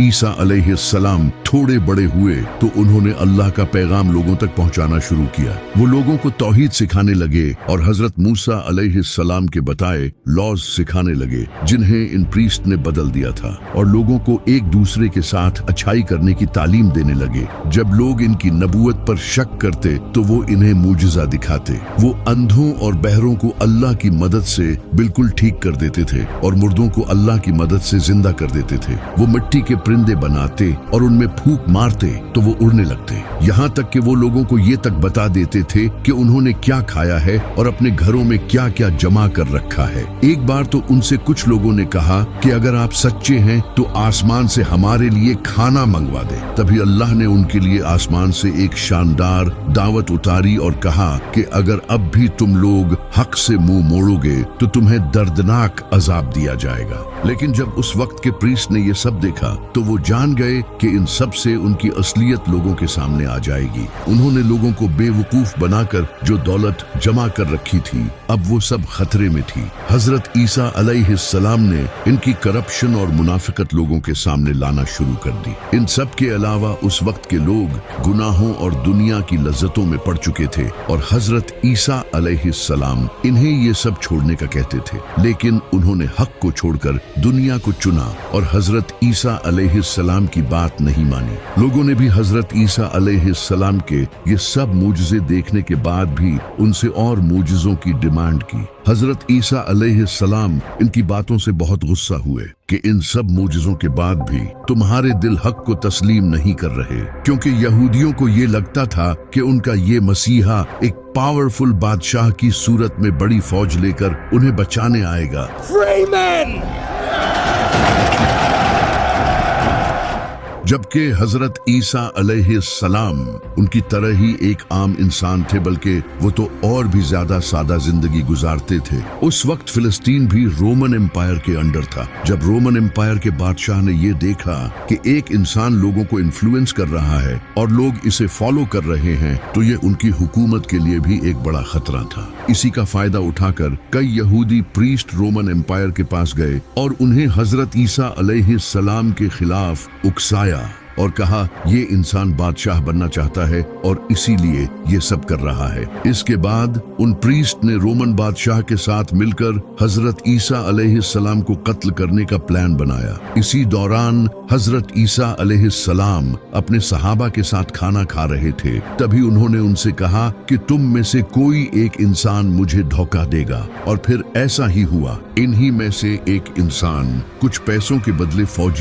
ईसा अलैहिस्सलाम थोड़े बड़े हुए तो उन्होंने अल्लाह का पैगाम लोगों तक पहुंचाना शुरू किया। वो लोगों को तौहीद सिखाने लगे और हजरत मूसा अलैहिस्सलाम के बताए लॉज सिखाने लगे जिन्हें इन प्रीस्ट ने बदल दिया था, और लोगों को एक दूसरे के साथ अच्छाई करने की तालीम देने लगे। जब लोग इनकी नबूवत पर शक करते तो वो इन्हें मूजिजा दिखाते। वो अंधों और बहरों को अल्लाह की मदद से बिल्कुल ठीक कर देते थे और मुर्दों को अल्लाह की मदद से जिंदा कर देते थे। वो मिट्टी के परिंदे बनाते और उनमें फूंक मारते तो वो उड़ने लगते। यहाँ तक कि वो लोगों को ये तक बता देते थे कि उन्होंने क्या खाया है और अपने घरों में क्या क्या जमा कर रखा है। एक बार तो उनसे कुछ लोगों ने कहा कि अगर आप सच्चे हैं तो आसमान से हमारे लिए खाना मंगवा दे। तभी अल्लाह ने उनके लिए आसमान से एक शानदार दावत उतारी और कहा कि अगर अब भी तुम लोग हक से मुंह मोड़ोगे तो तुम्हें दर्दनाक अजाब दिया जाएगा। लेकिन जब उस वक्त के प्रीस्ट ने ये सब देखा तो वो जान गए कि इन सब से उनकी असलियत लोगों के सामने आ जाएगी। उन्होंने लोगों को बेवकूफ बनाकर जो दौलत जमा कर रखी थी अब वो सब खतरे में थी। हजरत ईसा अलैहिस्सलाम ने इनकी करप्शन और मुनाफिकत लोगों के सामने लाना शुरू कर दी। इन सब के अलावा उस वक्त के लोग गुनाहों और दुनिया की लज्जतों में पड़ चुके थे और हजरत ईसा अलैहिस्सलाम इन्हें ये सब छोड़ने का कहते थे, लेकिन उन्होंने हक को छोड़कर दुनिया को चुना और हजरत ईसा अलैहिस्सलाम की बात नहीं मानी। लोगों ने भी हजरत ईसा अलैहिस्सलाम के ये सब मूजिज़े देखने के बाद भी उनसे और मूजिज़ों की डिमांड की। हजरत ईसा अलैहिस्सलाम इनकी बातों से बहुत गुस्सा हुए कि इन सब मूजिज़ों के बाद भी तुम्हारे दिल हक को तस्लीम नहीं कर रहे, क्योंकि यहूदियों को ये लगता था कि उनका ये मसीहा एक पावरफुल बादशाह की सूरत में बड़ी फौज लेकर उन्हें बचाने आएगा। जबकि हजरत ईसा अलैहिस्सलाम उनकी तरह ही एक आम इंसान थे, बल्कि वो तो और भी ज्यादा सादा जिंदगी गुजारते थे। उस वक्त फिलिस्तीन भी रोमन एम्पायर के अंडर था। जब रोमन एम्पायर के बादशाह ने ये देखा कि एक इंसान लोगों को इन्फ्लुएंस कर रहा है और लोग इसे फॉलो कर रहे हैं तो ये उनकी हुकूमत के लिए भी एक बड़ा खतरा था। इसी का फायदा उठाकर कई यहूदी प्रीस्ट रोमन एम्पायर के पास गए और उन्हें हजरत ईसा अलैहिस्सलाम के खिलाफ उकसाया और कहा ये इंसान बादशाह बनना चाहता है और इसीलिए ये सब कर रहा है। इसके बाद उन प्रीस्ट ने रोमन बादशाह के साथ मिलकर हजरत ईसा अलैहिस्सलाम को कत्ल करने का प्लान बनाया। इसी दौरान हजरत ईसा अलैहिस्सलाम अपने सहाबा के साथ खाना खा रहे थे। तभी उन्होंने उनसे कहा कि तुम में से कोई एक इंसान मुझे धोखा देगा, और फिर ऐसा ही हुआ। इन्हीं में से एक इंसान कुछ पैसों के बदले फौजी